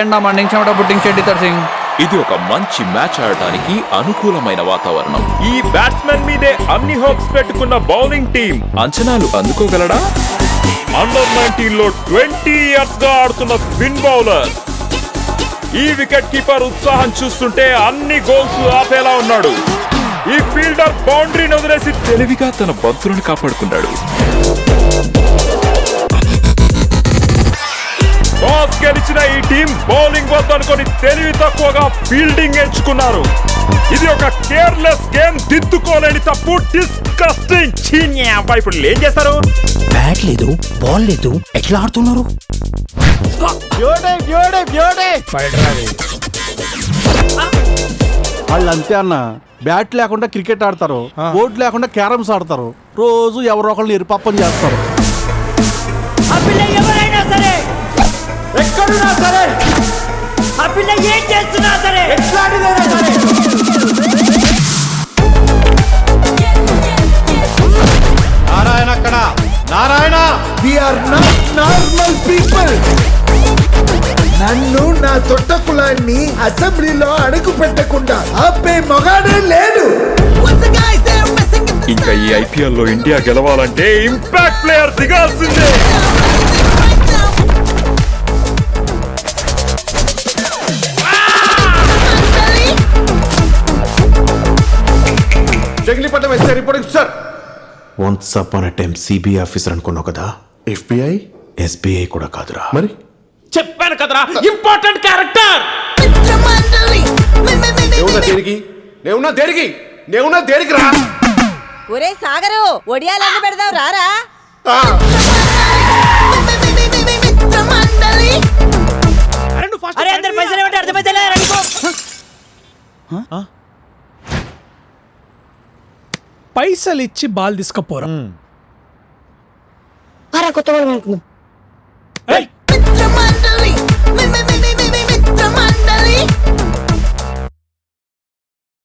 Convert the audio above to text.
ఎండా మండింగ్ చెమట పుట్టింగ్ చెడ్డి సింగ్. ఇది ఒక మంచి మ్యాచ్ ఆడటానికి అనుకూలమైన వాతావరణం. ఈ బ్యాట్స్మెన్ మీదే అన్ని హోప్స్ పెట్టుకున్న బౌలింగ్ టీం అంచనాలు అందుకోగలడా? అండర్ 19 లో 20 ఇయర్స్ గా ఆడుతున్న స్పిన్ బౌలర్. ఈ వికెట్ కీపర్ ఉత్సాహం చూస్తుంటే అన్ని గోల్స్ ఆపేలా ఉన్నాడు. ఈ ఫీల్డర్ బౌండరీని వదిలేసి తెలివిగా తన బంతులను కాపాడుకున్నాడు. టాస్ గెలిచిన ఈ టీం బౌలింగ్ వద్దనుకొని తెలివి తక్కువగా ఫీల్డింగ్ ఎంచుకున్నారు. ఇది ఒక కేర్లెస్ గేమ్, దిద్దుకోలేని తప్పు. డిస్కస్టింగ్. ఇప్పుడు ఏం చేస్తారు? బ్యాట్ లేదు, బాల్ లేదు, ఎట్లా ఆడుతున్నారు? వాళ్ళు అంతే అన్న. బ్యాట్ లేకుండా క్రికెట్ ఆడతారు, బోర్డు లేకుండా క్యారమ్స్ ఆడతారు, రోజు ఎవరో ఒకళ్ళు ఎరుపప్పని చేస్తారు. ఎక్కడున్నా సరే, ఆ పిల్ల ఏం చేస్తున్నా సరే, ఎట్లాంటిదైనా సరే, నారాయణ అక్కడ, Narayana. We are not normal people. నన్ను నా తొట్ట కులాన్ని అసెంబ్లీలో అడుగు పెట్టకుండా ఆపే మగాడే లేడు. ఇంకా ఈ ఐపీఎల్ లో ఇండియా గెలవాలంటే ఇంపాక్ట్ ప్లేయర్ దిగాల్సిందే. Jagilipatnam SI reporting sir. Once upon a time CBI officer అనుకున్నావు కదా, ఎఫ్బిఐ ఎస్బీఐ కూడా కాదురా. మరి చెప్పాను కదరా, ఇంపార్టెంట్ క్యారెక్టర్. నేవున్నా దేనికి రా. ఒరే సాగరు, ఒడియాలన్నీ పెడదాం రారా. అరే అందరు పైసలు ఏమంటే అర్థమైతే పైసలు ఇచ్చి బాల్ తీసుకపోరా. కొత్త